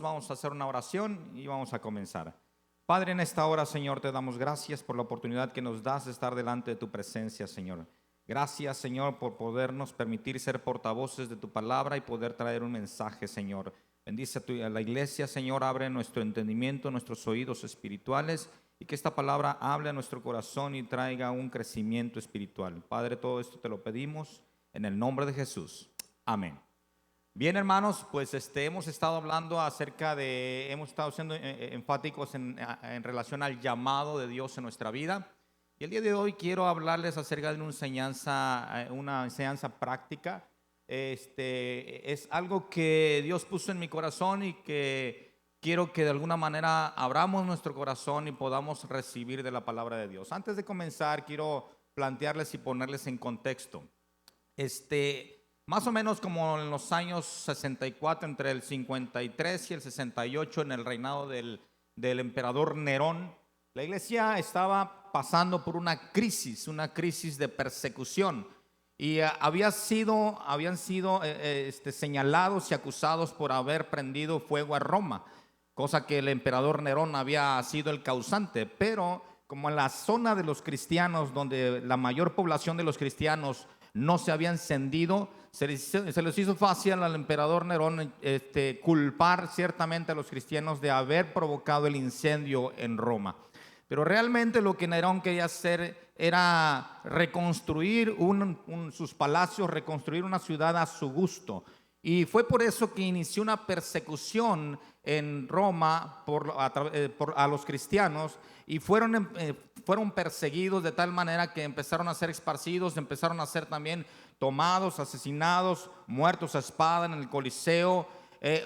Vamos a hacer una oración y vamos a comenzar. Padre, en esta hora, Señor, te damos gracias por la oportunidad que nos das de estar delante de tu presencia, Señor. Gracias, Señor, por podernos permitir ser portavoces de tu palabra y poder traer un mensaje, Señor. Bendice a la iglesia, Señor, abre nuestro entendimiento, nuestros oídos espirituales, y que esta palabra hable a nuestro corazón y traiga un crecimiento espiritual. Padre, todo esto te lo pedimos en el nombre de Jesús. Amén. Bien, hermanos, pues hemos estado hablando hemos estado siendo enfáticos en relación al llamado de Dios en nuestra vida. Y el día de hoy quiero hablarles acerca de una enseñanza práctica. Es algo que Dios puso en mi corazón y que quiero que de alguna manera abramos nuestro corazón y podamos recibir de la palabra de Dios. Antes de comenzar, quiero plantearles y ponerles en contexto. Más o menos como en los años 64, entre el 53 y el 68, en el reinado del emperador Nerón, la iglesia estaba pasando por una crisis de persecución, y habían sido señalados y acusados por haber prendido fuego a Roma, cosa que el emperador Nerón había sido el causante. Pero como en la zona de los cristianos, donde la mayor población de los cristianos no se había encendido, se les hizo fácil al emperador Nerón culpar ciertamente a los cristianos de haber provocado el incendio en Roma. Pero realmente lo que Nerón quería hacer era reconstruir sus palacios, reconstruir una ciudad a su gusto. Y fue por eso que inició una persecución en Roma a los cristianos, y fueron perseguidos de tal manera que empezaron a ser esparcidos, empezaron a ser también tomados, asesinados, muertos a espada en el Coliseo.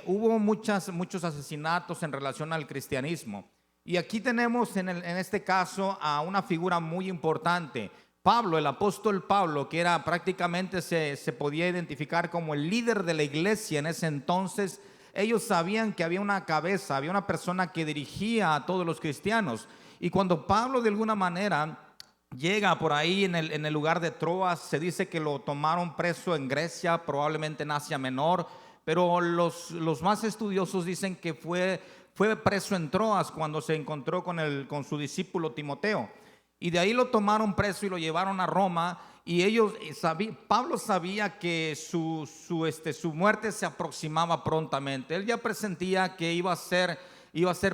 Hubo muchos asesinatos en relación al cristianismo. Y aquí tenemos en este caso a una figura muy importante, Pablo, el apóstol Pablo, que era prácticamente se podía identificar como el líder de la iglesia en ese entonces. Ellos sabían que había una cabeza, había una persona que dirigía a todos los cristianos. Y cuando Pablo de alguna manera llega por ahí en el lugar de Troas, se dice que lo tomaron preso en Grecia, probablemente en Asia Menor, pero los más estudiosos dicen que fue preso en Troas cuando se encontró con su discípulo Timoteo. Y de ahí lo tomaron preso y lo llevaron a Roma. Y Pablo sabía que su muerte se aproximaba prontamente. Él ya presentía que iba a ser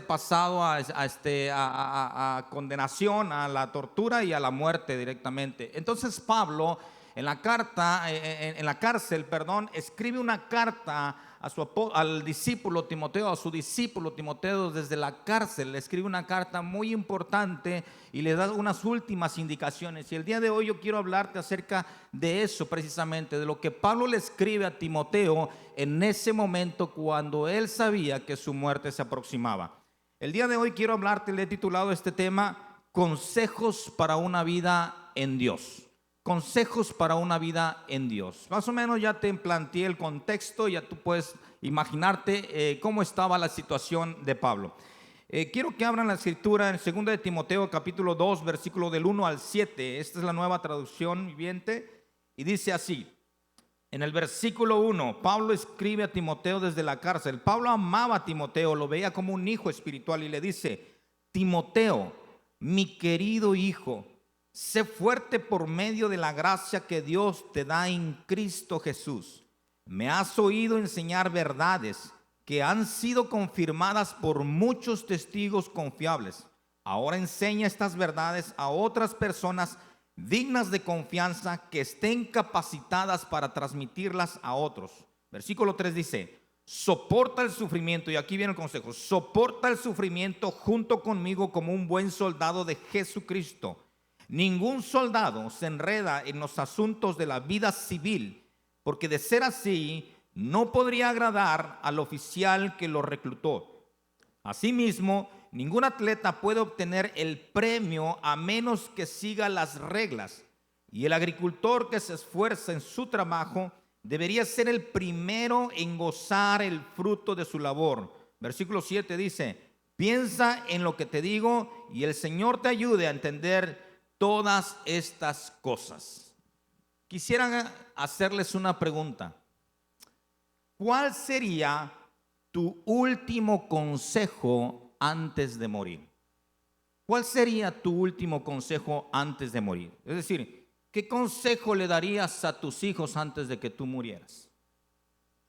pasado a condenación, a la tortura y a la muerte directamente. Entonces Pablo en la cárcel, escribe una carta al discípulo Timoteo, a su discípulo Timoteo, desde la cárcel. Le escribe una carta muy importante y le da unas últimas indicaciones. Y el día de hoy yo quiero hablarte acerca de eso, precisamente, de lo que Pablo le escribe a Timoteo en ese momento cuando él sabía que su muerte se aproximaba. El día de hoy quiero hablarte, le he titulado este tema, Consejos para una vida en Dios. Consejos para una vida en Dios. Más o menos ya te planteé el contexto, ya tú puedes imaginarte cómo estaba la situación de Pablo. Quiero que abran la escritura en 2 de Timoteo capítulo 2, versículo del 1 al 7. Esta es la Nueva Traducción Viviente y dice así. En el versículo 1, Pablo escribe a Timoteo desde la cárcel. Pablo amaba a Timoteo, lo veía como un hijo espiritual, y le dice: Timoteo, mi querido hijo, sé fuerte por medio de la gracia que Dios te da en Cristo Jesús. Me has oído enseñar verdades que han sido confirmadas por muchos testigos confiables. Ahora enseña estas verdades a otras personas dignas de confianza, que estén capacitadas para transmitirlas a otros. Versículo 3 dice: soporta el sufrimiento, y aquí viene el consejo, soporta el sufrimiento junto conmigo como un buen soldado de Jesucristo. Ningún soldado se enreda en los asuntos de la vida civil, porque de ser así no podría agradar al oficial que lo reclutó. Asimismo, ningún atleta puede obtener el premio a menos que siga las reglas, y el agricultor que se esfuerza en su trabajo debería ser el primero en gozar el fruto de su labor. Versículo 7 dice: piensa en lo que te digo, y el Señor te ayude a entender todas estas cosas. Quisiera hacerles una pregunta. ¿Cuál sería tu último consejo antes de morir? ¿Cuál sería tu último consejo antes de morir? Es decir, ¿qué consejo le darías a tus hijos antes de que tú murieras?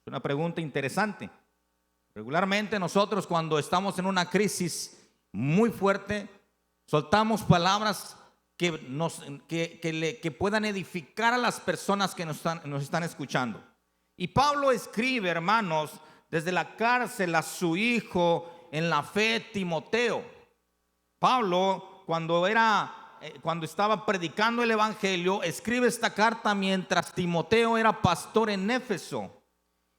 Es una pregunta interesante. Regularmente nosotros, cuando estamos en una crisis muy fuerte, soltamos palabras que puedan edificar a las personas que nos están escuchando. Y Pablo escribe, hermanos, desde la cárcel a su hijo en la fe, Timoteo. Pablo, cuando estaba predicando el evangelio, escribe esta carta mientras Timoteo era pastor en Éfeso,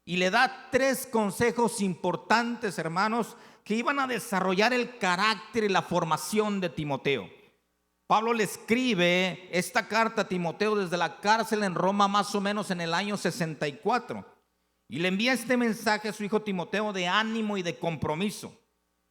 y le da 3 consejos importantes, hermanos, que iban a desarrollar el carácter y la formación de Timoteo. Pablo le escribe esta carta a Timoteo desde la cárcel en Roma, más o menos en el año 64, y le envía este mensaje a su hijo Timoteo de ánimo y de compromiso.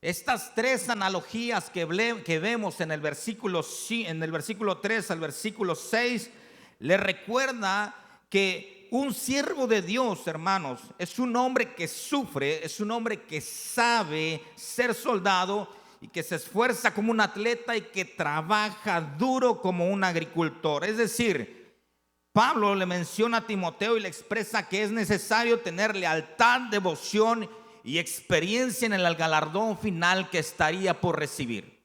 Estas 3 analogías que vemos en el versículo 3 al versículo 6 le recuerda que un siervo de Dios, hermanos, es un hombre que sufre, es un hombre que sabe ser soldado y que se esfuerza como un atleta y que trabaja duro como un agricultor. Es decir, Pablo le menciona a Timoteo y le expresa que es necesario tener lealtad, devoción y experiencia en el galardón final que estaría por recibir.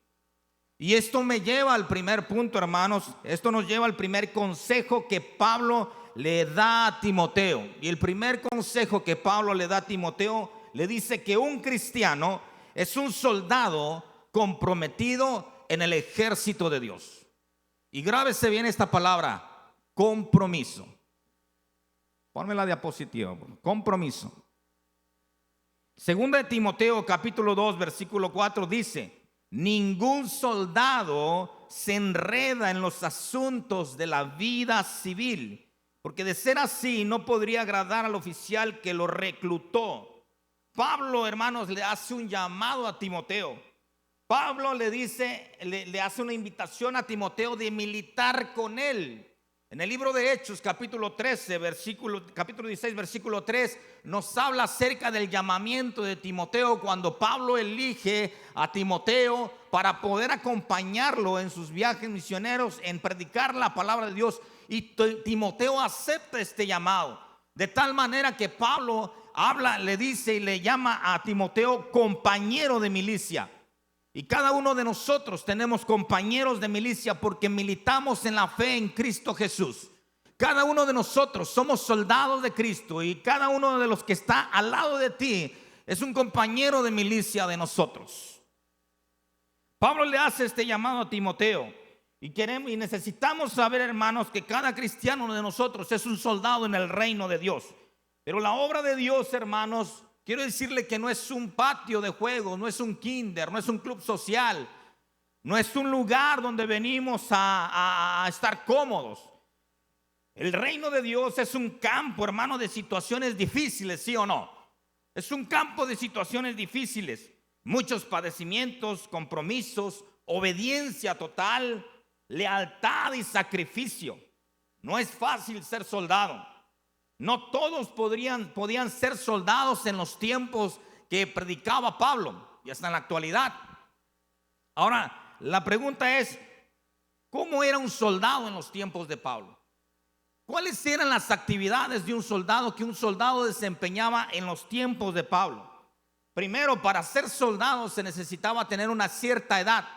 Y esto me lleva al primer punto, hermanos. Esto nos lleva al primer consejo que Pablo le da a Timoteo. Y el primer consejo que Pablo le da a Timoteo, le dice que un cristiano es un soldado comprometido en el ejército de Dios. Y grábese bien esta palabra: compromiso. Ponme la diapositiva. Compromiso. Segunda de Timoteo capítulo 2 versículo 4 dice: ningún soldado se enreda en los asuntos de la vida civil, porque de ser así no podría agradar al oficial que lo reclutó. Pablo, hermanos, le hace un llamado a Timoteo. Pablo le hace una invitación a Timoteo de militar con él. En el libro de Hechos, capítulo 16, versículo 3, nos habla acerca del llamamiento de Timoteo, cuando Pablo elige a Timoteo para poder acompañarlo en sus viajes misioneros, en predicar la palabra de Dios. Y Timoteo acepta este llamado, de tal manera que Pablo le dice y le llama a Timoteo compañero de milicia. Y cada uno de nosotros tenemos compañeros de milicia porque militamos en la fe en Cristo Jesús. Cada uno de nosotros somos soldados de Cristo, y cada uno de los que está al lado de ti es un compañero de milicia de nosotros. Pablo le hace este llamado a Timoteo, y necesitamos saber, hermanos, que cada cristiano de nosotros es un soldado en el reino de Dios. Pero la obra de Dios, hermanos, quiero decirle que no es un patio de juegos, no es un kinder, no es un club social, no es un lugar donde venimos a estar cómodos. El reino de Dios es un campo, hermano, de situaciones difíciles, ¿sí o no? Es un campo de situaciones difíciles, muchos padecimientos, compromisos, obediencia total, lealtad y sacrificio. No es fácil ser soldado. No todos podían ser soldados en los tiempos que predicaba Pablo y hasta en la actualidad. Ahora, la pregunta es: ¿cómo era un soldado en los tiempos de Pablo? ¿Cuáles eran las actividades de un soldado que un soldado desempeñaba en los tiempos de Pablo? Primero, para ser soldado se necesitaba tener una cierta edad.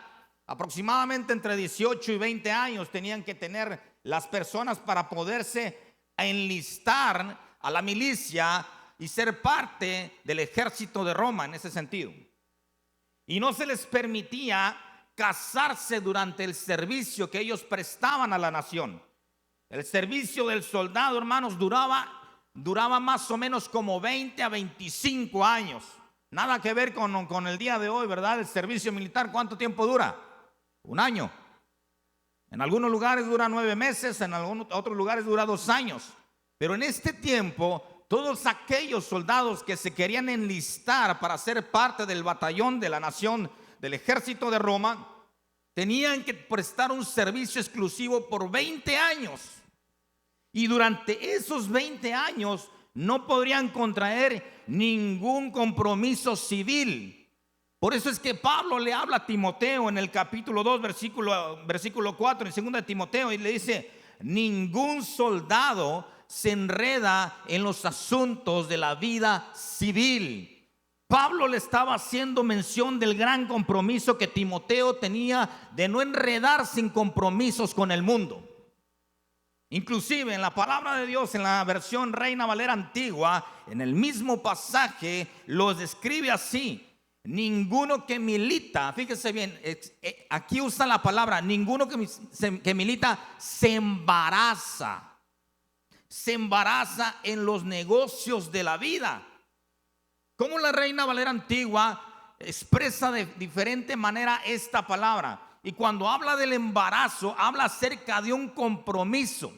Aproximadamente entre 18 y 20 años tenían que tener las personas para poderse enlistar a la milicia y ser parte del ejército de Roma en ese sentido. Y no se les permitía casarse durante el servicio que ellos prestaban a la nación. El servicio del soldado, hermanos, duraba más o menos como 20 a 25 años. Nada que ver con el día de hoy, ¿verdad? El servicio militar, ¿cuánto tiempo dura? 1 año. En algunos lugares dura 9 meses, en otros lugares dura 2 años. Pero en este tiempo, todos aquellos soldados que se querían enlistar para ser parte del batallón de la nación, del ejército de Roma, tenían que prestar un servicio exclusivo por 20 años. Y durante esos 20 años no podrían contraer ningún compromiso civil. Por eso es que Pablo le habla a Timoteo en el capítulo 2, versículo 4, en 2 de Timoteo, y le dice: ningún soldado se enreda en los asuntos de la vida civil. Pablo le estaba haciendo mención del gran compromiso que Timoteo tenía de no enredarse en compromisos con el mundo. Inclusive en la palabra de Dios, en la versión Reina Valera antigua, en el mismo pasaje lo describe así: ninguno que milita, fíjese bien, aquí usa la palabra, ninguno que milita se embaraza en los negocios de la vida. Como la Reina Valera antigua expresa de diferente manera esta palabra, y cuando habla del embarazo, habla acerca de un compromiso.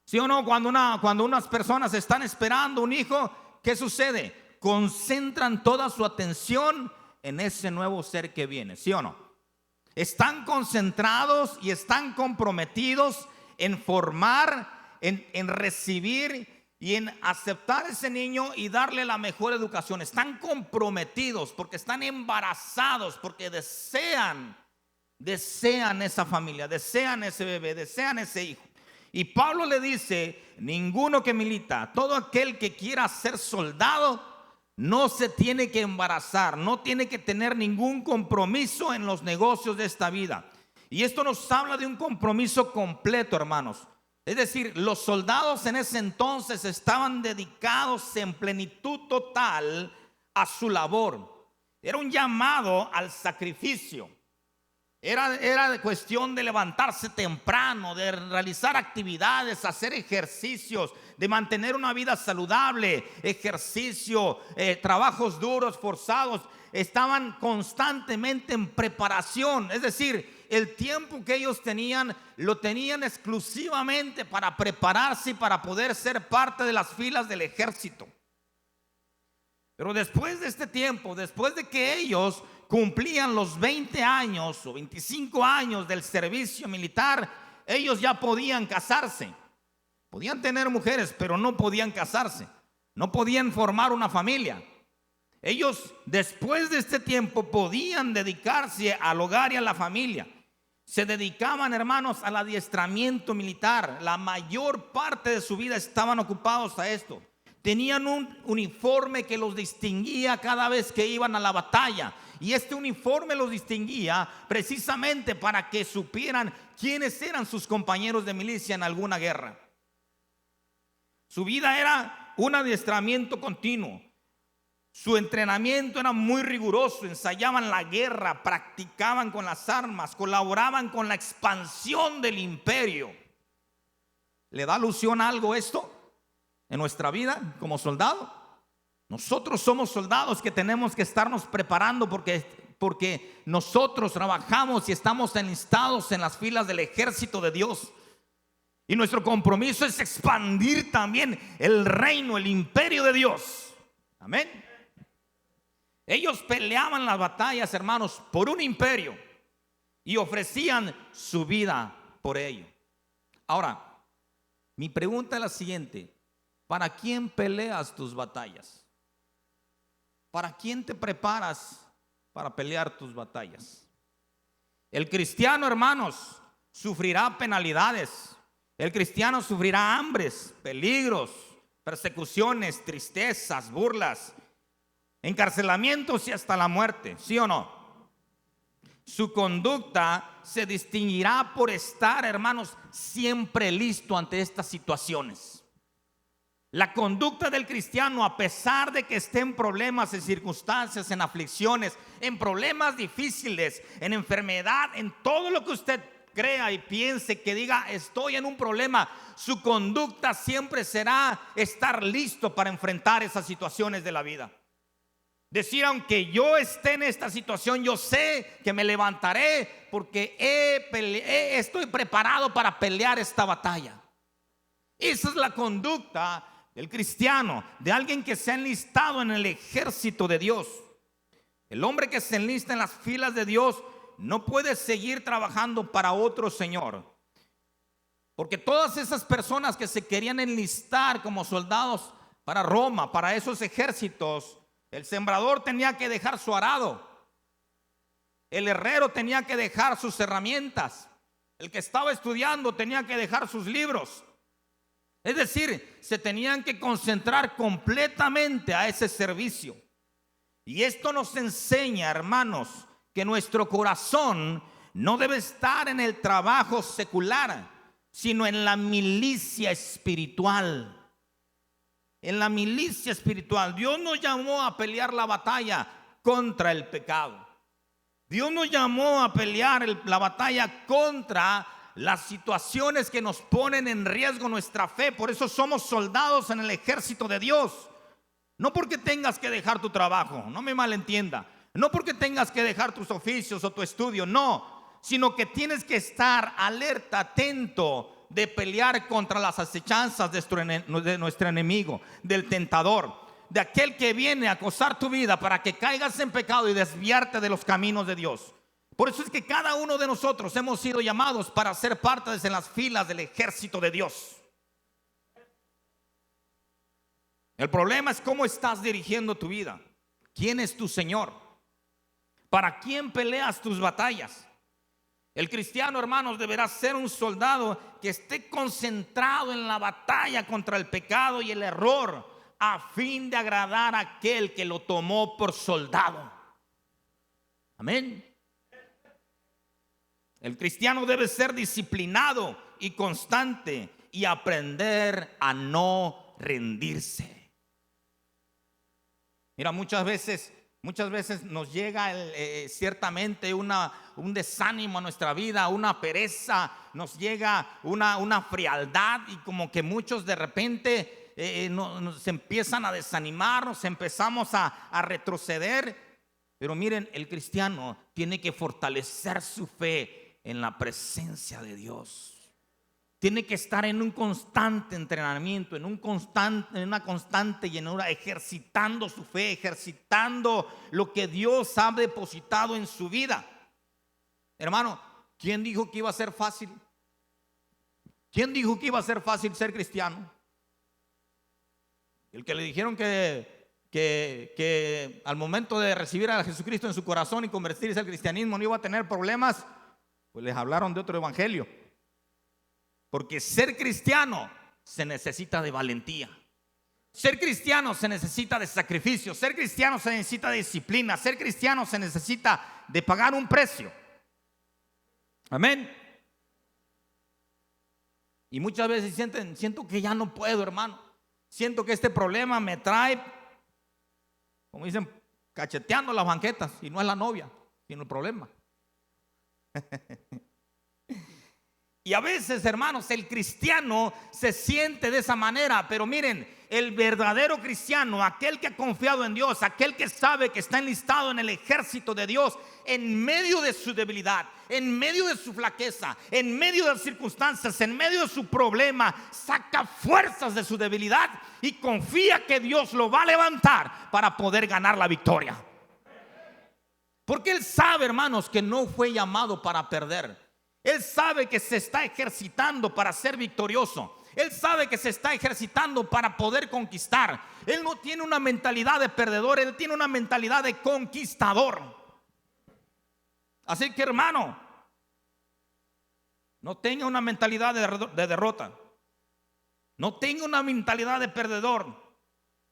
¿Sí o no? Cuando unas personas están esperando un hijo, ¿qué sucede? Concentran toda su atención en ese nuevo ser que viene, ¿sí o no? Están concentrados y están comprometidos en formar, en recibir y en aceptar a ese niño y darle la mejor educación. Están comprometidos porque están embarazados, porque desean esa familia, desean ese bebé, desean ese hijo. Y Pablo le dice: ninguno que milita, todo aquel que quiera ser soldado, no se tiene que embarazar, no tiene que tener ningún compromiso en los negocios de esta vida. Y esto nos habla de un compromiso completo, hermanos. Es decir, los soldados en ese entonces estaban dedicados en plenitud total a su labor. Era un llamado al sacrificio. Era de cuestión de levantarse temprano, de realizar actividades, hacer ejercicios, de mantener una vida saludable, ejercicio, trabajos duros, forzados. Estaban constantemente en preparación. Es decir, el tiempo que ellos tenían, lo tenían exclusivamente para prepararse y para poder ser parte de las filas del ejército. Pero después de este tiempo, después de que ellos cumplían los 20 años o 25 años del servicio militar, ellos ya podían casarse. Podían tener mujeres, pero no podían casarse. No podían formar una familia. Ellos, después de este tiempo, podían dedicarse al hogar y a la familia. Se dedicaban, hermanos, al adiestramiento militar. La mayor parte de su vida estaban ocupados a esto. Tenían un uniforme que los distinguía cada vez que iban a la batalla. Y este uniforme los distinguía precisamente para que supieran quiénes eran sus compañeros de milicia en alguna guerra. Su vida era un adiestramiento continuo. Su entrenamiento era muy riguroso. Ensayaban la guerra, practicaban con las armas, colaboraban con la expansión del imperio. ¿Le da alusión a algo esto en nuestra vida como soldado? Nosotros somos soldados que tenemos que estarnos preparando porque nosotros trabajamos y estamos enlistados en las filas del ejército de Dios. Y nuestro compromiso es expandir también el reino, el imperio de Dios. Amén. Ellos peleaban las batallas, hermanos, por un imperio y ofrecían su vida por ello. Ahora, mi pregunta es la siguiente: ¿para quién peleas tus batallas? ¿Para quién te preparas para pelear tus batallas? El cristiano, hermanos, sufrirá penalidades. El cristiano sufrirá hambres, peligros, persecuciones, tristezas, burlas, encarcelamientos y hasta la muerte, ¿sí o no? Su conducta se distinguirá por estar, hermanos, siempre listo ante estas situaciones. La conducta del cristiano, a pesar de que esté en problemas, en circunstancias, en aflicciones, en problemas difíciles, en enfermedad, en todo lo que usted crea y piense, que diga estoy en un problema, su conducta siempre será estar listo para enfrentar esas situaciones de la vida. Decir, aunque yo esté en esta situación, yo sé que me levantaré porque estoy preparado para pelear esta batalla. Esa es la conducta del cristiano, de alguien que se ha enlistado en el ejército de Dios. El hombre que se enlista en las filas de Dios no puede seguir trabajando para otro señor. Porque todas esas personas que se querían enlistar como soldados para Roma, para esos ejércitos, el sembrador tenía que dejar su arado, el herrero tenía que dejar sus herramientas, el que estaba estudiando tenía que dejar sus libros. Es decir, se tenían que concentrar completamente a ese servicio. Y esto nos enseña, hermanos, que nuestro corazón no debe estar en el trabajo secular, sino en la milicia espiritual. En la milicia espiritual. Dios nos llamó a pelear la batalla contra el pecado. Dios nos llamó a pelear la batalla contra las situaciones que nos ponen en riesgo nuestra fe. Por eso somos soldados en el ejército de Dios. No porque tengas que dejar tu trabajo, no me malentienda. No porque tengas que dejar tus oficios o tu estudio, no. Sino que tienes que estar alerta, atento de pelear contra las acechanzas de nuestro enemigo, del tentador, de aquel que viene a acosar tu vida para que caigas en pecado y desviarte de los caminos de Dios. Por eso es que cada uno de nosotros hemos sido llamados para ser parte de las filas del ejército de Dios. El problema es cómo estás dirigiendo tu vida. ¿Quién es tu Señor? ¿Para quién peleas tus batallas? El cristiano, hermanos, deberá ser un soldado que esté concentrado en la batalla contra el pecado y el error, a fin de agradar a aquel que lo tomó por soldado. Amén. El cristiano debe ser disciplinado y constante y aprender a no rendirse. Mira, muchas veces nos llega ciertamente un desánimo a nuestra vida, una pereza, nos llega una frialdad, y como que muchos de repente nos empiezan a desanimar, nos empezamos a retroceder. Pero miren, el cristiano tiene que fortalecer su fe en la presencia de Dios. Tiene que estar en un constante entrenamiento, en una constante llenura, ejercitando su fe, ejercitando lo que Dios ha depositado en su vida. Hermano, ¿quién dijo que iba a ser fácil? ¿Quién dijo que iba a ser fácil ser cristiano? El que le dijeron que al momento de recibir a Jesucristo en su corazón y convertirse al cristianismo no iba a tener problemas, pues les hablaron de otro evangelio. Porque ser cristiano se necesita de valentía. Ser cristiano se necesita de sacrificio. Ser cristiano se necesita de disciplina. Ser cristiano se necesita de pagar un precio. Amén. Y muchas veces siento que ya no puedo, hermano. Siento que este problema me trae, como dicen, cacheteando las banquetas. Y no es la novia, sino el problema. Y a veces, hermanos, el cristiano se siente de esa manera. Pero miren, el verdadero cristiano, aquel que ha confiado en Dios, aquel que sabe que está enlistado en el ejército de Dios, en medio de su debilidad, en medio de su flaqueza, en medio de las circunstancias, en medio de su problema, saca fuerzas de su debilidad y confía que Dios lo va a levantar para poder ganar la victoria. Porque él sabe, hermanos, que no fue llamado para perder. Él sabe que se está ejercitando para ser victorioso. Él sabe que se está ejercitando para poder conquistar. Él no tiene una mentalidad de perdedor, él tiene una mentalidad de conquistador. Así que, hermano, no tenga una mentalidad de derrota. No tenga una mentalidad de perdedor.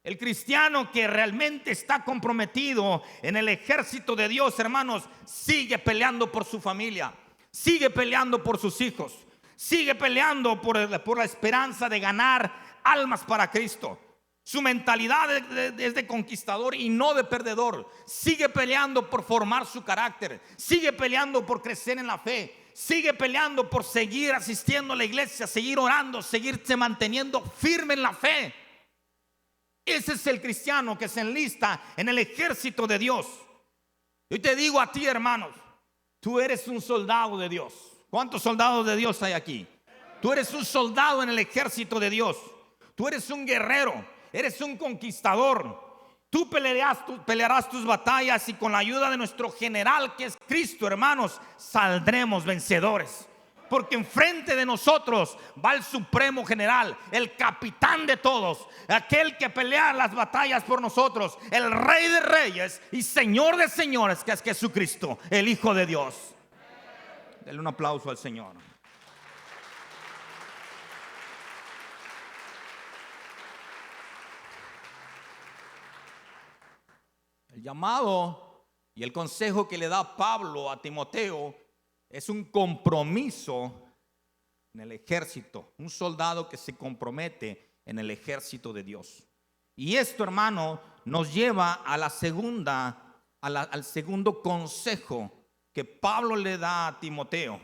El cristiano que realmente está comprometido en el ejército de Dios, hermanos, sigue peleando por su familia. Sigue peleando por sus hijos. Sigue peleando por la esperanza de ganar almas para Cristo. Su mentalidad es de conquistador y no de perdedor. Sigue peleando por formar su carácter. Sigue peleando por crecer en la fe. Sigue peleando por seguir asistiendo a la iglesia, seguir orando, seguirse manteniendo firme en la fe. Ese es el cristiano que se enlista en el ejército de Dios. Yo te digo a ti, hermanos, tú eres un soldado de Dios. ¿Cuántos soldados de Dios hay aquí? Tú eres un soldado en el ejército de Dios. Tú eres un guerrero, eres un conquistador. Tú pelearás tus batallas y con la ayuda de nuestro general que es Cristo, hermanos, saldremos vencedores. Porque enfrente de nosotros va el supremo general, el capitán de todos, aquel que pelea las batallas por nosotros, el Rey de reyes y Señor de señores, que es Jesucristo, el Hijo de Dios. Denle un aplauso al Señor. El llamado y el consejo que le da Pablo a Timoteo es un compromiso en el ejército, un soldado que se compromete en el ejército de Dios. Y esto, hermano, nos lleva a la segunda, al segundo consejo que Pablo le da a Timoteo.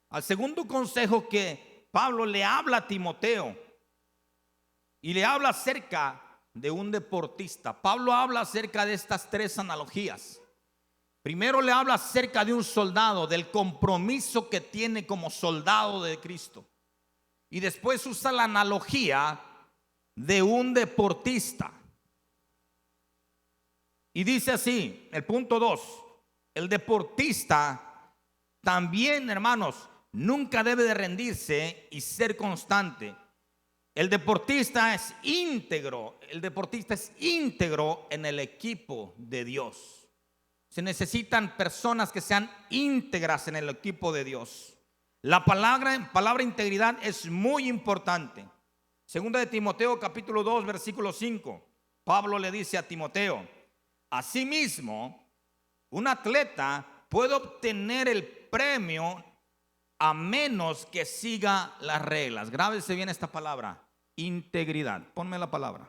Al segundo consejo que Pablo le habla a Timoteo, y le habla acerca de un deportista. Pablo habla acerca de estas tres analogías. Primero le habla acerca de un soldado, del compromiso que tiene como soldado de Cristo. Y después usa la analogía de un deportista. Y dice así, el punto 2, el deportista también, hermanos, nunca debe de rendirse y ser constante. El deportista es íntegro en el equipo de Dios. Se necesitan personas que sean íntegras en el equipo de Dios. La palabra integridad es muy importante. Segunda de Timoteo capítulo 2 versículo 5. Pablo le dice a Timoteo: asimismo, un atleta puede obtener el premio a menos que siga las reglas. Grábese bien esta palabra, integridad. Ponme la palabra.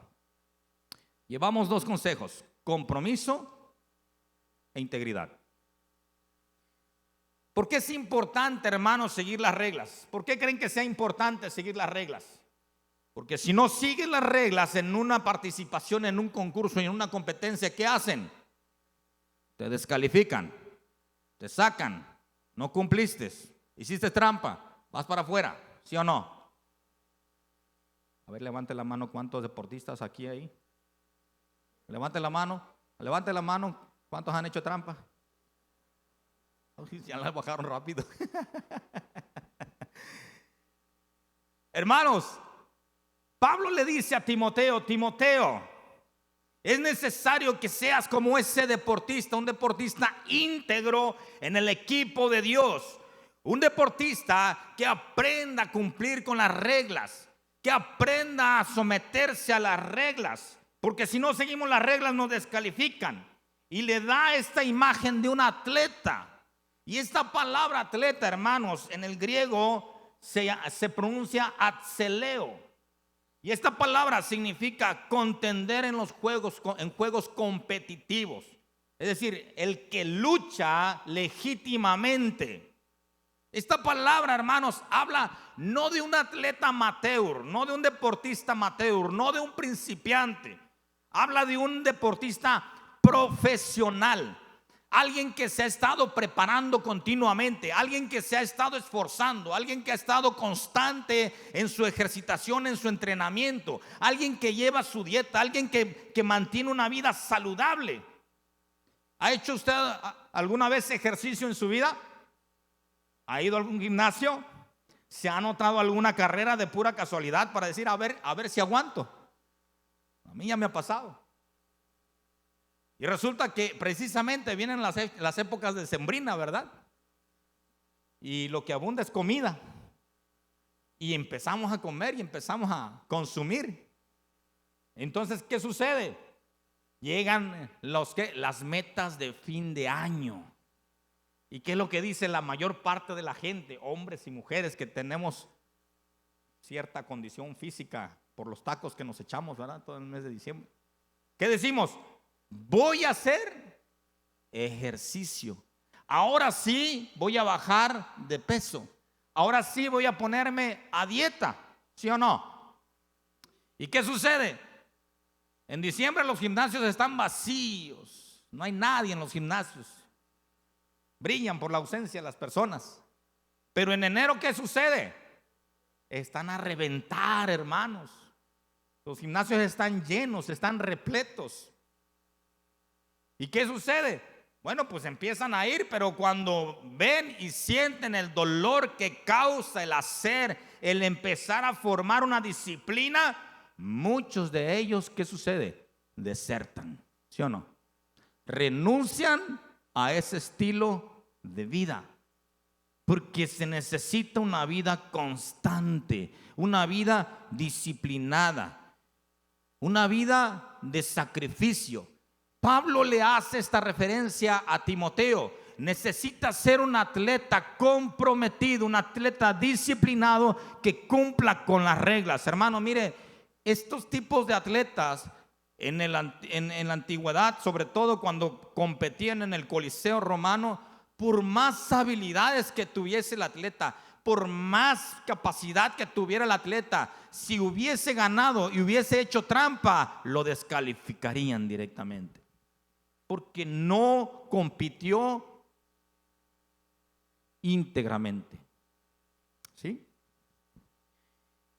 Llevamos dos consejos: compromiso e integridad. ¿Por qué es importante, hermanos, seguir las reglas? ¿Por qué creen que sea importante seguir las reglas? Porque si no sigues las reglas en una participación, en un concurso y en una competencia, ¿qué hacen? Te descalifican, te sacan, no cumpliste, hiciste trampa, vas para afuera, ¿sí o no? A ver, levante la mano, ¿cuántos deportistas aquí hay? Levante la mano, ¿cuántos han hecho trampa? Ya la bajaron rápido. Hermanos, Pablo le dice a Timoteo: Timoteo, es necesario que seas como ese deportista, un deportista íntegro en el equipo de Dios, un deportista que aprenda a cumplir con las reglas, que aprenda a someterse a las reglas, porque si no seguimos las reglas nos descalifican. Y le da esta imagen de un atleta. Y esta palabra atleta, hermanos, en el griego se pronuncia atzeleo. Y esta palabra significa contender en juegos competitivos. Es decir, el que lucha legítimamente. Esta palabra, hermanos, habla no de un atleta amateur, no de un deportista amateur, no de un principiante. Habla de un deportista profesional. Alguien que se ha estado preparando continuamente, alguien que se ha estado esforzando, alguien que ha estado constante en su ejercitación, en su entrenamiento, alguien que lleva su dieta, alguien que mantiene una vida saludable. ¿Ha hecho usted alguna vez ejercicio en su vida? ¿Ha ido a algún gimnasio? ¿Se ha anotado alguna carrera de pura casualidad para decir a ver si aguanto? A mí ya me ha pasado. Y resulta que precisamente vienen las épocas de sembrina, ¿verdad? Y lo que abunda es comida. Y empezamos a comer y empezamos a consumir. Entonces, ¿qué sucede? Llegan las metas de fin de año. ¿Y qué es lo que dice la mayor parte de la gente, hombres y mujeres que tenemos cierta condición física por los tacos que nos echamos, ¿verdad? Todo el mes de diciembre. ¿Qué decimos? Voy a hacer ejercicio. Ahora sí voy a bajar de peso. Ahora sí voy a ponerme a dieta. ¿Sí o no? ¿Y qué sucede? En diciembre los gimnasios están vacíos. No hay nadie en los gimnasios. Brillan por la ausencia de las personas. Pero en enero, ¿qué sucede? Están a reventar, hermanos. Los gimnasios están llenos, están repletos. ¿Y qué sucede? Bueno, pues empiezan a ir, pero cuando ven y sienten el dolor que causa el hacer, el empezar a formar una disciplina, muchos de ellos, ¿qué sucede? Desertan, ¿sí o no? Renuncian a ese estilo de vida, porque se necesita una vida constante, una vida disciplinada, una vida de sacrificio. Pablo le hace esta referencia a Timoteo. Necesita ser un atleta comprometido, un atleta disciplinado que cumpla con las reglas. Hermano, mire, estos tipos de atletas en la antigüedad, sobre todo cuando competían en el Coliseo romano, por más habilidades que tuviese el atleta, por más capacidad que tuviera el atleta, si hubiese ganado y hubiese hecho trampa, lo descalificarían directamente, porque no compitió íntegramente. ¿Sí?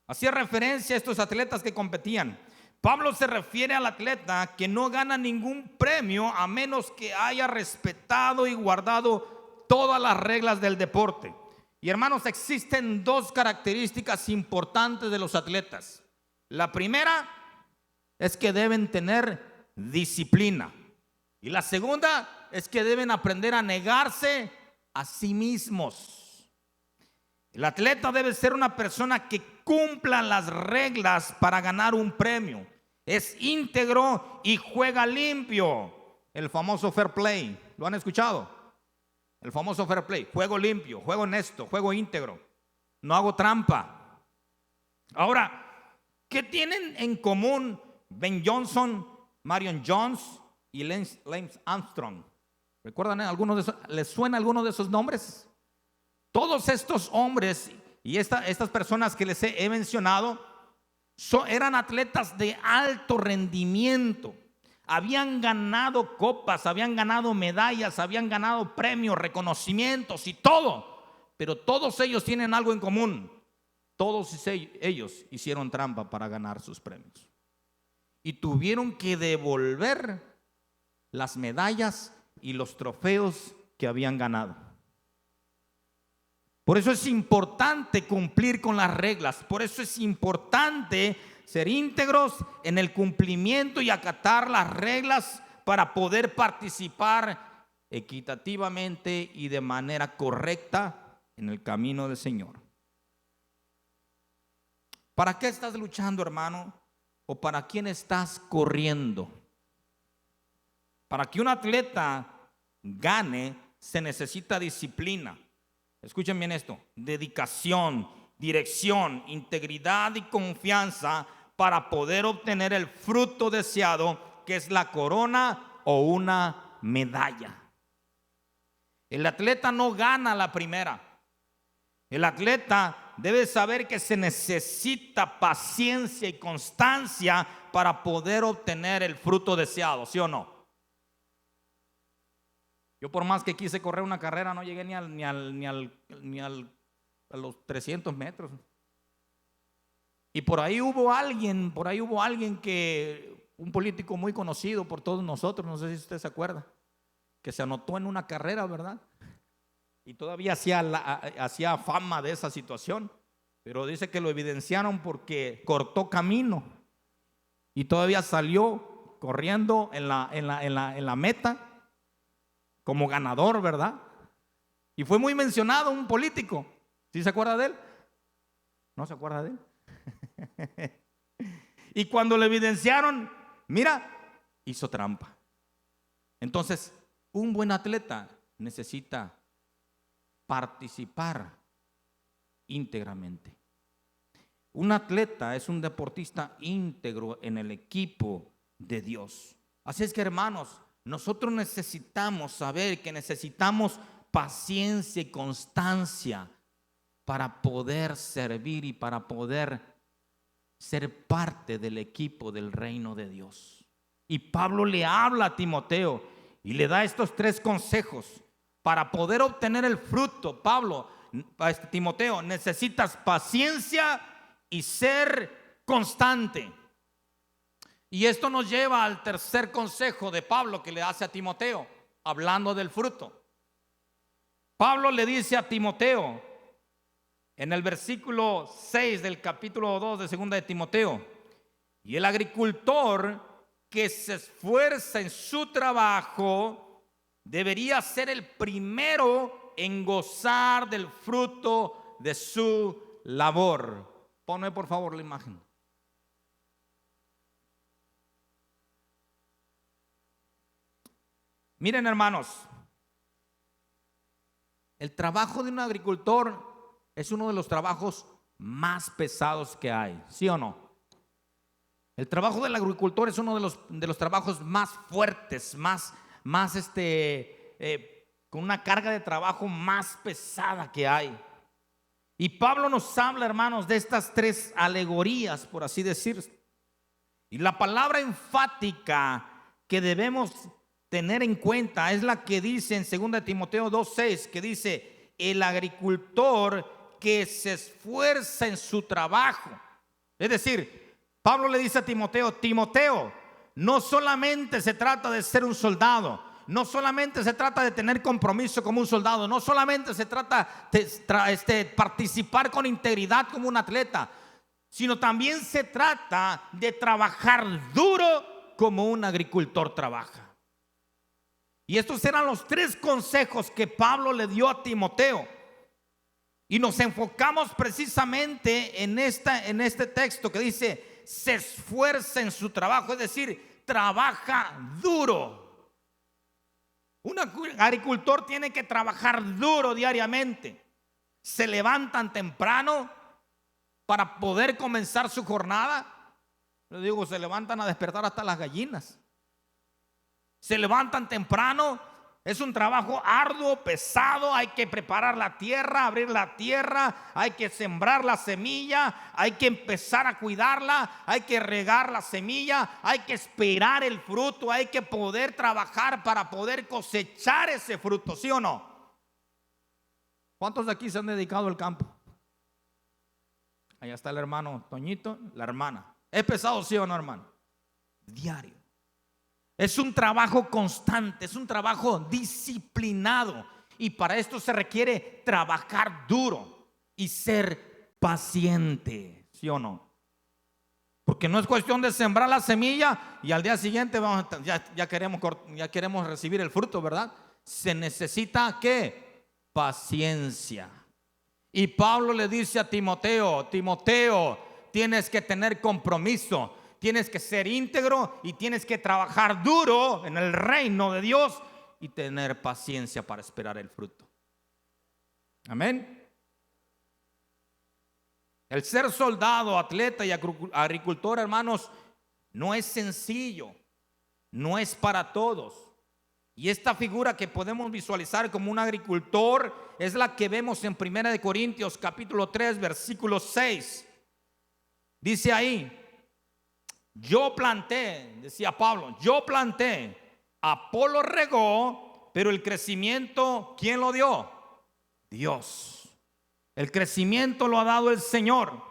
Hacía referencia a estos atletas que competían. Pablo se refiere al atleta que no gana ningún premio a menos que haya respetado y guardado todas las reglas del deporte. Y hermanos, existen dos características importantes de los atletas. La primera es que deben tener disciplina. Y la segunda es que deben aprender a negarse a sí mismos. El atleta debe ser una persona que cumpla las reglas para ganar un premio. Es íntegro y juega limpio. El famoso fair play. ¿Lo han escuchado? El famoso fair play. Juego limpio, juego honesto, juego íntegro. No hago trampa. Ahora, ¿qué tienen en común Ben Johnson, Marion Jones y Lance Armstrong? ¿Recuerdan alguno de esos? ¿Les suena alguno de esos nombres? Todos estos hombres y estas personas que les he mencionado eran atletas de alto rendimiento. Habían ganado copas, habían ganado medallas, habían ganado premios, reconocimientos y todo. Pero todos ellos tienen algo en común. Todos ellos hicieron trampa para ganar sus premios. Y tuvieron que devolver las medallas y los trofeos que habían ganado. Por eso es importante cumplir con las reglas. Por eso es importante ser íntegros en el cumplimiento y acatar las reglas para poder participar equitativamente y de manera correcta en el camino del Señor. ¿Para qué estás luchando, hermano? ¿O para quién estás corriendo? Para que un atleta gane, se necesita disciplina. Escuchen bien esto: dedicación, dirección, integridad y confianza para poder obtener el fruto deseado, que es la corona o una medalla. El atleta no gana la primera. El atleta debe saber que se necesita paciencia y constancia para poder obtener el fruto deseado, ¿sí o no? Yo, por más que quise correr una carrera, no llegué a los 300 metros. Y por ahí hubo alguien un político muy conocido por todos nosotros, no sé si usted se acuerda, que se anotó en una carrera, ¿verdad? Y todavía hacía fama de esa situación, pero dice que lo evidenciaron porque cortó camino y todavía salió corriendo en la meta como ganador, ¿verdad? Y fue muy mencionado un político. ¿Sí se acuerda de él? ¿No se acuerda de él? Y cuando le evidenciaron, mira, hizo trampa. Entonces, un buen atleta necesita participar íntegramente. Un atleta es un deportista íntegro en el equipo de Dios. Así es que, hermanos, nosotros necesitamos saber que necesitamos paciencia y constancia para poder servir y para poder ser parte del equipo del reino de Dios. Y Pablo le habla a Timoteo y le da estos 3 consejos para poder obtener el fruto. Timoteo, necesitas paciencia y ser constante. Y esto nos lleva al tercer consejo de Pablo que le hace a Timoteo. hablando del fruto. Pablo le dice a Timoteo en el versículo 6 del capítulo 2 de segunda de Timoteo: y el agricultor que se esfuerza en su trabajo debería ser el primero en gozar del fruto de su labor. Ponme por favor la imagen. Miren, hermanos, el trabajo de un agricultor es uno de los trabajos más pesados que hay, ¿sí o no? El trabajo del agricultor es uno de los trabajos más fuertes, con una carga de trabajo más pesada que hay. Y Pablo nos habla, hermanos, de estas tres alegorías, por así decir. Y la palabra enfática que debemos tener en cuenta es la que dice en 2 Timoteo 2:6, que dice: el agricultor que se esfuerza en su trabajo. Es decir, Pablo le dice a Timoteo: Timoteo, no solamente se trata de ser un soldado, no solamente se trata de tener compromiso como un soldado, no solamente se trata de participar con integridad como un atleta, sino también se trata de trabajar duro como un agricultor trabaja. Y estos eran los tres consejos que Pablo le dio a Timoteo. Y nos enfocamos precisamente en este texto que dice: se esfuerza en su trabajo, es decir, trabaja duro. Un agricultor tiene que trabajar duro diariamente. Se levantan temprano para poder comenzar su jornada. Les digo, se levantan a despertar hasta las gallinas. Se levantan temprano. Es un trabajo arduo, pesado. Hay que preparar la tierra, abrir la tierra, hay que sembrar la semilla, hay que empezar a cuidarla, hay que regar la semilla, hay que esperar el fruto, hay que poder trabajar para poder cosechar ese fruto, ¿sí o no? ¿Cuántos de aquí se han dedicado al campo? Allá está el hermano Toñito, la hermana. ¿Es pesado, sí o no, hermano? Diario. Es un trabajo constante, es un trabajo disciplinado. Y para esto se requiere trabajar duro y ser paciente, ¿sí o no? Porque no es cuestión de sembrar la semilla y al día siguiente ya queremos recibir el fruto, ¿verdad? Se necesita, ¿qué? Paciencia. Y Pablo le dice a Timoteo: Timoteo, tienes que tener compromiso. Tienes que ser íntegro y tienes que trabajar duro en el reino de Dios y tener paciencia para esperar el fruto. Amén. El ser soldado, atleta y agricultor, hermanos, no es sencillo, no es para todos. Y esta figura que podemos visualizar como un agricultor es la que vemos en 1 Corintios capítulo 3, versículo 6. Dice ahí: yo planté, decía Pablo, yo planté, Apolo regó, pero el crecimiento, ¿quién lo dio? Dios. El crecimiento lo ha dado el Señor.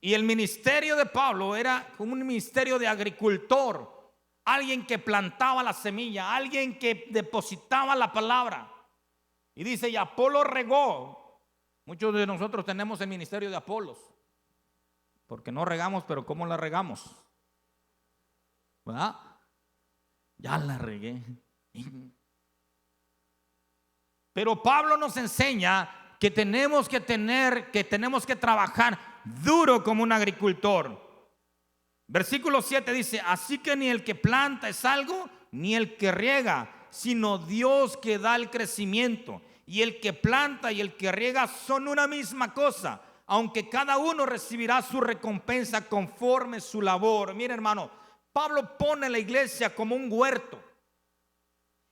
Y el ministerio de Pablo era como un ministerio de agricultor, alguien que plantaba la semilla, alguien que depositaba la palabra. Y dice: y Apolo regó. Muchos de nosotros tenemos el ministerio de Apolos, porque no regamos, pero ¿cómo la regamos? ¿Verdad? Ya la regué. Pero Pablo nos enseña que tenemos que trabajar duro como un agricultor. Versículo 7 dice: así que ni el que planta es algo, ni el que riega, sino Dios que da el crecimiento. Y el que planta y el que riega son una misma cosa, aunque cada uno recibirá su recompensa conforme su labor. Mira, hermano, Pablo pone la iglesia como un huerto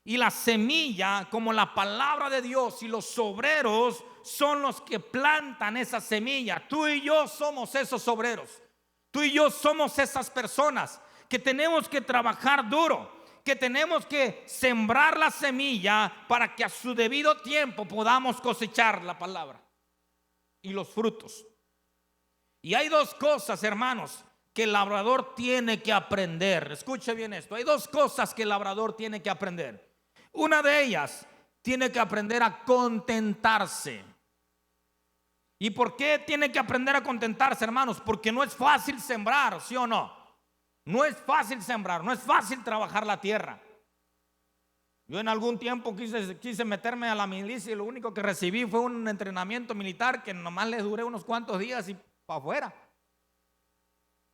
y la semilla como la palabra de Dios, y los obreros son los que plantan esa semilla. Tú y yo somos esos obreros. Tú y yo somos esas personas que tenemos que trabajar duro, que tenemos que sembrar la semilla para que a su debido tiempo podamos cosechar la palabra y los frutos. Y hay dos cosas, hermanos, que el labrador tiene que aprender. Escuche bien esto. Hay dos cosas que el labrador tiene que aprender. Una de ellas, tiene que aprender a contentarse. ¿Y por qué tiene que aprender a contentarse, hermanos? Porque no es fácil sembrar, ¿sí o no? No es fácil sembrar, no es fácil trabajar la tierra. Yo en algún tiempo quise meterme a la milicia y lo único que recibí fue un entrenamiento militar que nomás le duré unos cuantos días y para afuera.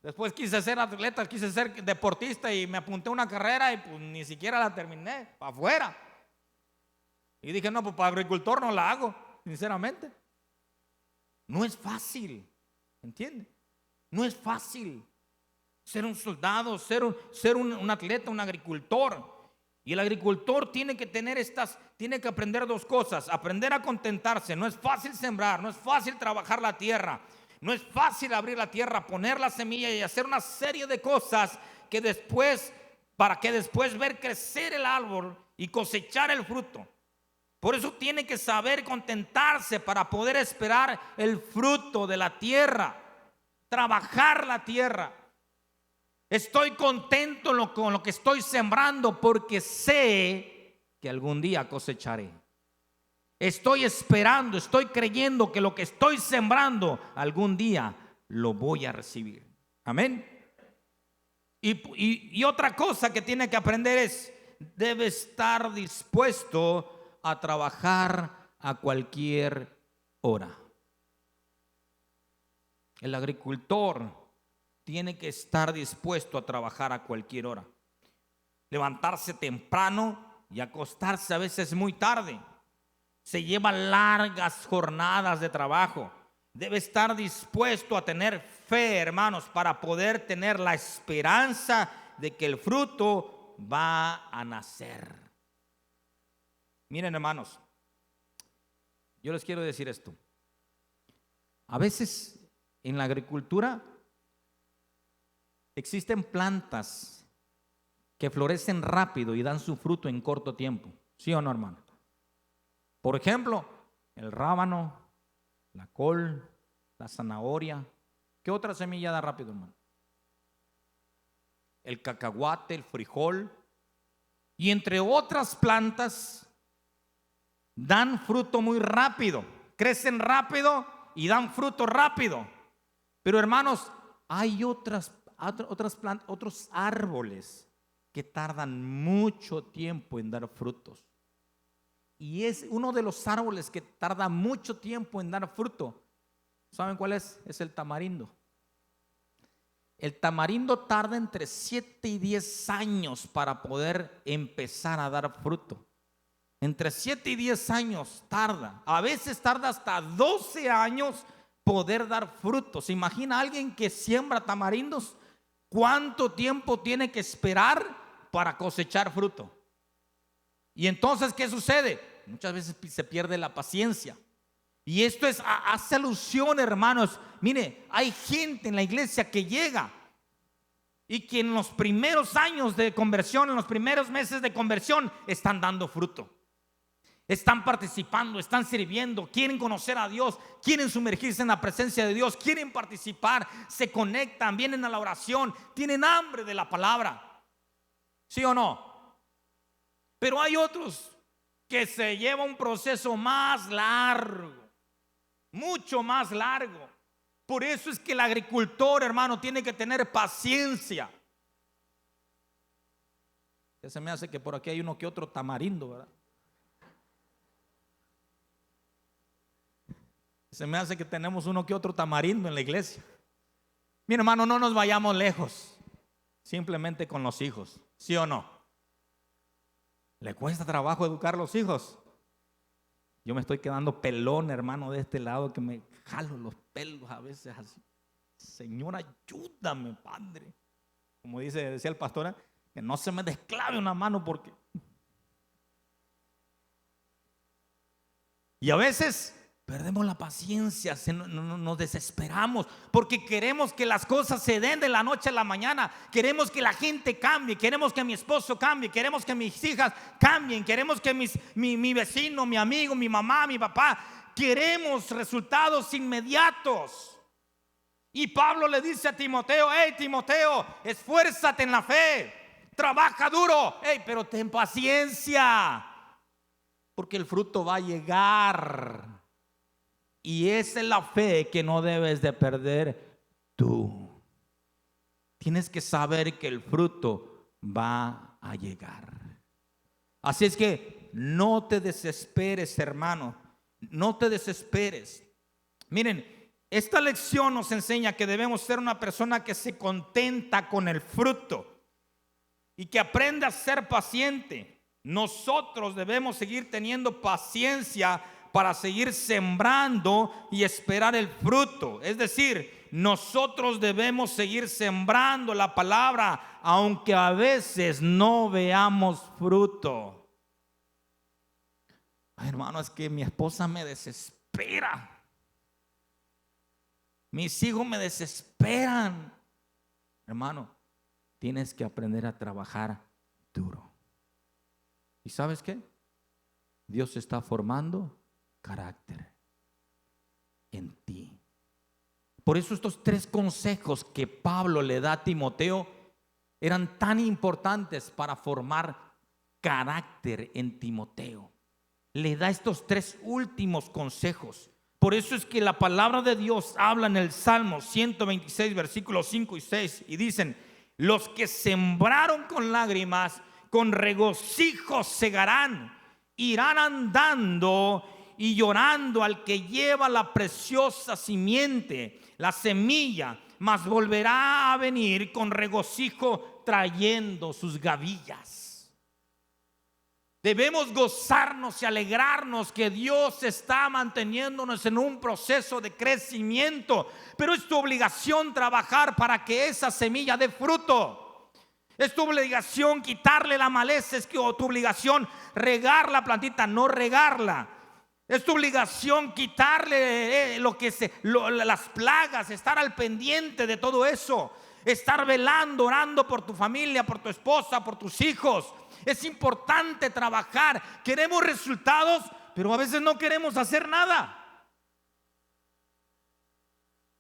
Después quise ser atleta, quise ser deportista y me apunté a una carrera y pues ni siquiera la terminé, para afuera. Y dije, no, pues para agricultor no la hago, sinceramente. No es fácil, ¿entiende? No es fácil ser un soldado, ser un atleta, un agricultor. Y el agricultor tiene que tiene que aprender dos cosas: aprender a contentarse. No es fácil sembrar, no es fácil trabajar la tierra, no es fácil abrir la tierra, poner la semilla y hacer una serie de cosas para que después ver crecer el árbol y cosechar el fruto. Por eso tiene que saber contentarse para poder esperar el fruto de la tierra, trabajar la tierra. Estoy contento con lo que estoy sembrando porque sé que algún día cosecharé. Estoy esperando, estoy creyendo que lo que estoy sembrando algún día lo voy a recibir. Amén. Y otra cosa que tiene que aprender es: debe estar dispuesto a trabajar a cualquier hora. El agricultor tiene que estar dispuesto a trabajar a cualquier hora. Levantarse temprano y acostarse a veces muy tarde. Se lleva largas jornadas de trabajo. Debe estar dispuesto a tener fe, hermanos, para poder tener la esperanza de que el fruto va a nacer. Miren, hermanos, yo les quiero decir esto. A veces en la agricultura existen plantas que florecen rápido y dan su fruto en corto tiempo. ¿Sí o no, hermano? Por ejemplo, el rábano, la col, la zanahoria. ¿Qué otra semilla da rápido, hermano? El cacahuate, el frijol. Y entre otras plantas dan fruto muy rápido. Crecen rápido y dan fruto rápido. Pero, hermanos, hay otras plantas, otros árboles que tardan mucho tiempo en dar frutos. Y es uno de los árboles que tarda mucho tiempo en dar fruto. ¿Saben cuál es? Es el tamarindo. El tamarindo tarda entre 7 y 10 años para poder empezar a dar fruto. Entre 7 y 10 años tarda. A veces tarda hasta 12 años poder dar fruto. ¿Se imagina alguien que siembra tamarindos? ¿Cuánto tiempo tiene que esperar para cosechar fruto? Y entonces, ¿qué sucede? Muchas veces se pierde la paciencia. Y esto hace alusión, hermanos. Mire, hay gente en la iglesia que llega y que en los primeros años de conversión, en los primeros meses de conversión, están dando fruto. Están participando, están sirviendo, quieren conocer a Dios, quieren sumergirse en la presencia de Dios, quieren participar, se conectan, vienen a la oración, tienen hambre de la palabra. ¿Sí o no? Pero hay otros que se lleva un proceso más largo, mucho más largo. Por eso es que el agricultor, hermano, tiene que tener paciencia. Ya se me hace que por aquí hay uno que otro tamarindo, ¿verdad? Se me hace que tenemos uno que otro tamarindo en la iglesia. Mi hermano, no nos vayamos lejos. Simplemente con los hijos, ¿sí o no? ¿Le cuesta trabajo educar a los hijos? Yo me estoy quedando pelón, hermano, de este lado, que me jalo los pelos a veces así. Señor, ayúdame, Padre. Como decía el pastor, que no se me desclave una mano porque... Y a veces perdemos la paciencia, nos desesperamos porque queremos que las cosas se den de la noche a la mañana. Queremos que la gente cambie, queremos que mi esposo cambie, queremos que mis hijas cambien, queremos que mi vecino, mi amigo, mi mamá, mi papá. Queremos resultados inmediatos. Y Pablo le dice a Timoteo: hey Timoteo, esfuérzate en la fe, trabaja duro, hey, pero ten paciencia, porque el fruto va a llegar. Y esa es la fe que no debes de perder tú. Tienes que saber que el fruto va a llegar. Así es que no te desesperes, hermano. No te desesperes. Miren, esta lección nos enseña que debemos ser una persona que se contenta con el fruto y que aprende a ser paciente. Nosotros debemos seguir teniendo paciencia para seguir sembrando y esperar el fruto. Es decir, nosotros debemos seguir sembrando la palabra, aunque a veces no veamos fruto. Ay, hermano, es que mi esposa me desespera. Mis hijos me desesperan. Hermano, tienes que aprender a trabajar duro. ¿Y sabes qué? Dios está formando carácter en ti. Por eso estos 3 consejos que Pablo le da a Timoteo eran tan importantes para formar carácter en Timoteo. Le da estos 3 últimos consejos. Por eso es que la palabra de Dios habla en el Salmo 126, versículos 5 y 6, y dicen: los que sembraron con lágrimas, con regocijo segarán, irán andando y llorando al que lleva la preciosa simiente, la semilla, mas volverá a venir con regocijo trayendo sus gavillas. Debemos gozarnos y alegrarnos que Dios está manteniéndonos en un proceso de crecimiento, pero es tu obligación trabajar para que esa semilla dé fruto. Es tu obligación quitarle la maleza, es tu obligación regar la plantita, no regarla. Es tu obligación quitarle las plagas, estar al pendiente de todo eso, estar velando, orando por tu familia, por tu esposa, por tus hijos. Es importante trabajar. Queremos resultados, pero a veces no queremos hacer nada.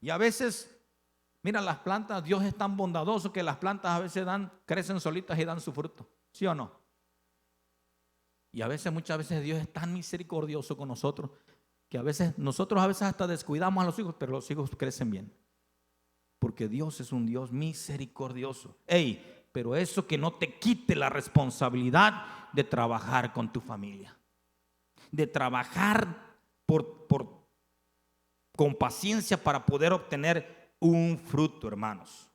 Y a veces, mira, las plantas, Dios es tan bondadoso que las plantas a veces crecen solitas y dan su fruto. ¿Sí o no? Y muchas veces Dios es tan misericordioso con nosotros que nosotros a veces hasta descuidamos a los hijos, pero los hijos crecen bien. Porque Dios es un Dios misericordioso. Pero eso que no te quite la responsabilidad de trabajar con tu familia, de trabajar con paciencia para poder obtener un fruto, hermanos.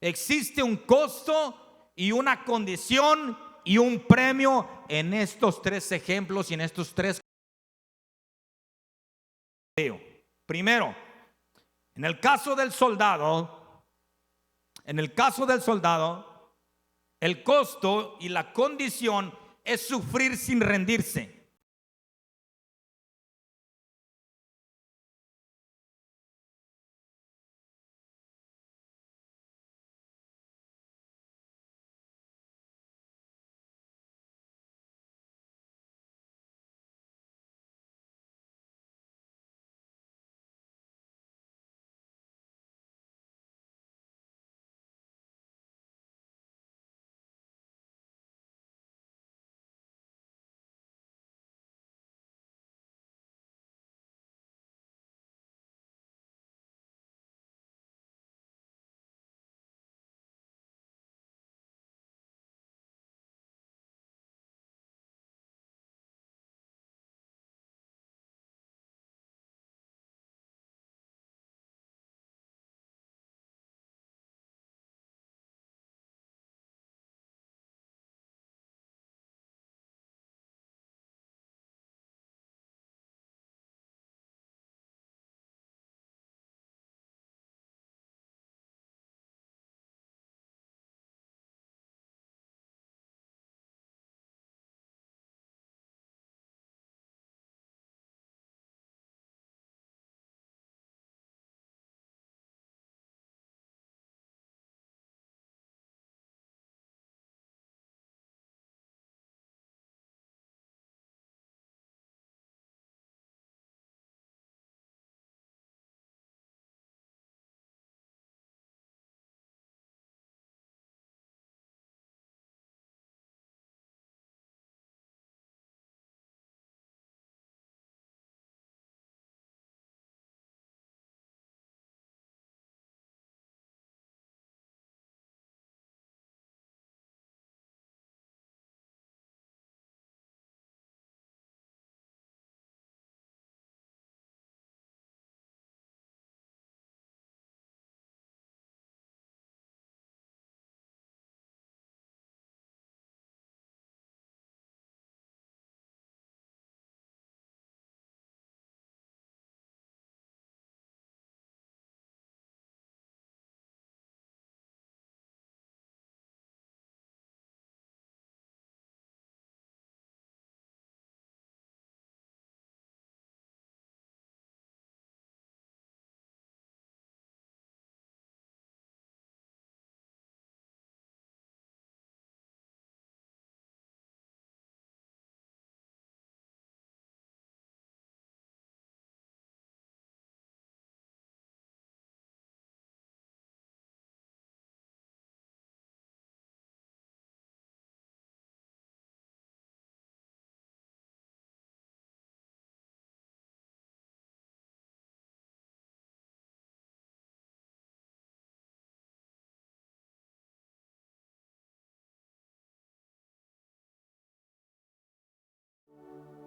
Existe un costo y una condición y un premio en estos 3 ejemplos y en estos 3. Primero, en el caso del soldado, el costo y la condición es sufrir sin rendirse.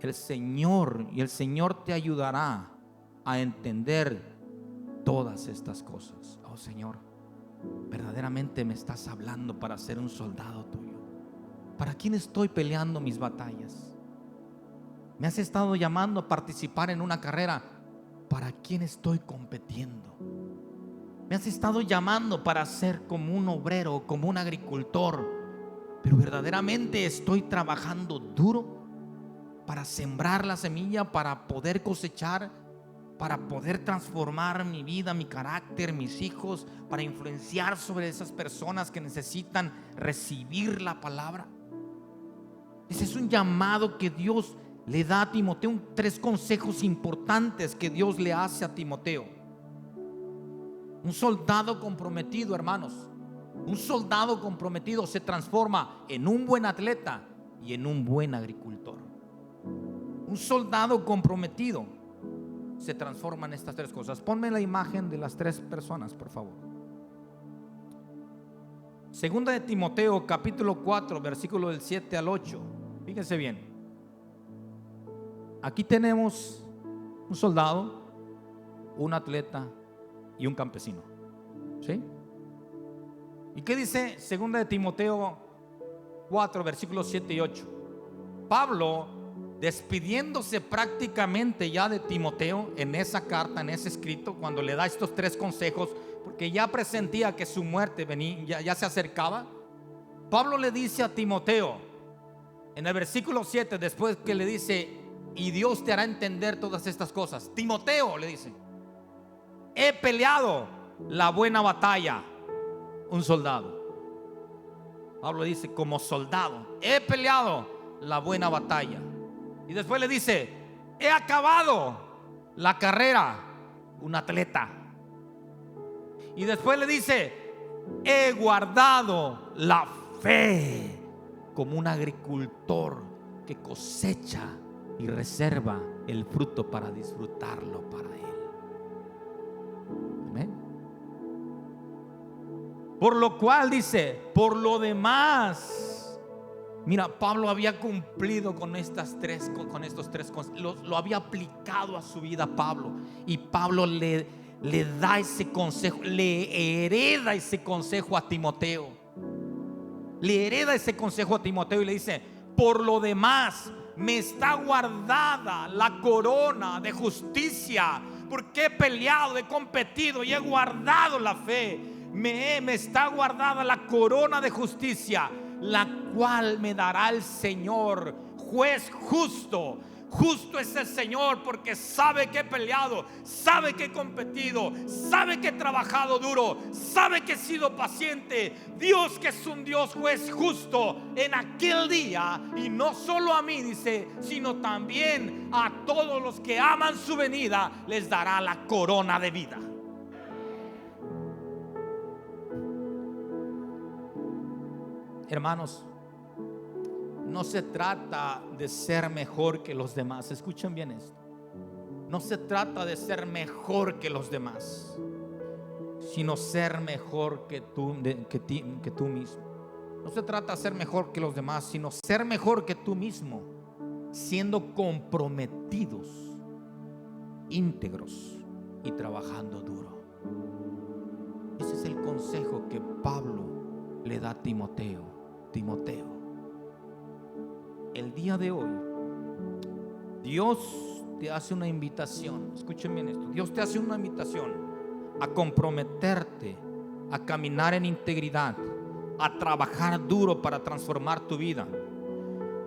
el Señor te ayudará a entender todas estas cosas. Oh Señor, verdaderamente me estás hablando para ser un soldado tuyo. ¿Para quién estoy peleando mis batallas? Me has estado llamando a participar en una carrera. ¿Para quién estoy compitiendo? Me has estado llamando para ser como un obrero, como un agricultor, pero verdaderamente estoy trabajando duro para sembrar la semilla, para poder cosechar, para poder transformar mi vida, mi carácter, mis hijos, para influenciar sobre esas personas que necesitan recibir la palabra. Ese es un llamado que Dios le da a Timoteo. 3 consejos importantes que Dios le hace a Timoteo. Un soldado comprometido, hermanos, un soldado comprometido se transforma en un buen atleta y en un buen agricultor. Un soldado comprometido se transforma en estas 3 cosas. Ponme la imagen de las 3 personas, por favor. Segunda de Timoteo, capítulo 4, versículo del 7 al 8. Fíjense bien. Aquí tenemos un soldado, un atleta y un campesino. ¿Sí? ¿Y qué dice segunda de Timoteo 4, versículos 7 y 8? Pablo, despidiéndose prácticamente ya de Timoteo en esa carta, en ese escrito, cuando le da estos 3 consejos, porque ya presentía que su muerte venía, ya se acercaba. Pablo le dice a Timoteo en el versículo 7, después que le dice: y Dios te hará entender todas estas cosas. Timoteo le dice: he peleado la buena batalla. Un soldado. Pablo dice: como soldado he peleado la buena batalla. Y después le dice: he acabado la carrera. Un atleta. Y después le dice: he guardado la fe, como un agricultor que cosecha y reserva el fruto para disfrutarlo para él. Amén. Por lo cual dice: por lo demás, mira, Pablo había cumplido con estos 3 lo había aplicado a su vida Pablo, y Pablo le da ese consejo, le hereda ese consejo a Timoteo. Le hereda ese consejo a Timoteo y le dice: por lo demás, me está guardada la corona de justicia, porque he peleado, he competido y he guardado la fe. Me está guardada la corona de justicia, la cual me dará el Señor, juez justo. Justo es el Señor, porque sabe que he peleado, sabe que he competido, sabe que he trabajado duro, sabe que he sido paciente. Dios, que es un Dios juez justo, en aquel día, y no solo a mí, dice, sino también a todos los que aman su venida, les dará la corona de vida. Hermanos, no se trata de ser mejor que los demás. Escuchen bien esto. No se trata de ser mejor que los demás, sino ser mejor que tú mismo. No se trata de ser mejor que los demás, sino ser mejor que tú mismo, siendo comprometidos, íntegros y trabajando duro. Ese es el consejo que Pablo le da a Timoteo. Timoteo, el día de hoy, Dios te hace una invitación. Escuchen bien esto. Dios te hace una invitación a comprometerte, a caminar en integridad, a trabajar duro para transformar tu vida,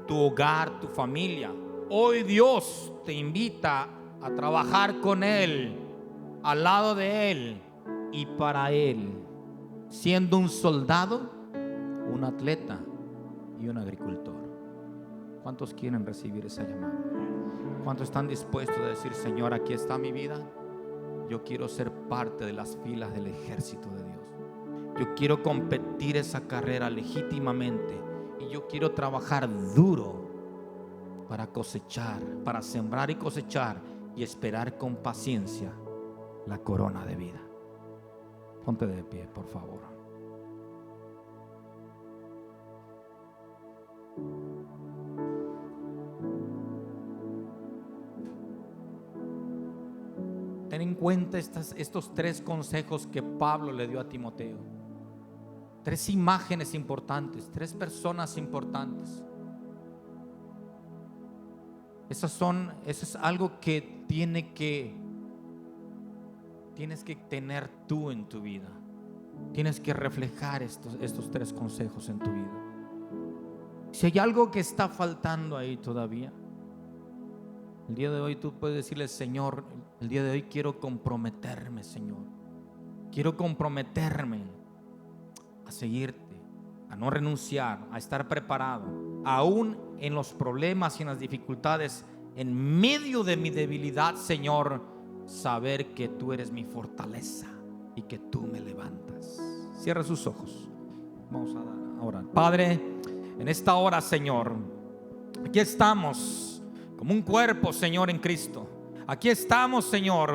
tu hogar, tu familia. Hoy Dios te invita a trabajar con Él, al lado de Él y para Él, siendo un soldado, un atleta y un agricultor. ¿Cuántos quieren recibir esa llamada? ¿Cuántos están dispuestos a decir: Señor, aquí está mi vida? Yo quiero ser parte de las filas del ejército de Dios. Yo quiero competir esa carrera legítimamente, y yo quiero trabajar duro para cosechar, para sembrar y cosechar, y esperar con paciencia la corona de vida. Ponte de pie, por favor. Ten en cuenta estos 3 consejos que Pablo le dio a Timoteo. 3 imágenes importantes, 3 personas importantes. Eso es algo que tienes que tener tú en tu vida. Tienes que reflejar estos 3 consejos en tu vida. Si hay algo que está faltando ahí todavía, el día de hoy tú puedes decirle: Señor, el día de hoy quiero comprometerme, Señor. Quiero comprometerme a seguirte, a no renunciar, a estar preparado, aún en los problemas y en las dificultades, en medio de mi debilidad, Señor, saber que tú eres mi fortaleza y que tú me levantas. Cierra sus ojos. Vamos a orar. Padre, en esta hora, Señor, aquí estamos como un cuerpo, Señor, en Cristo. Aquí estamos, Señor,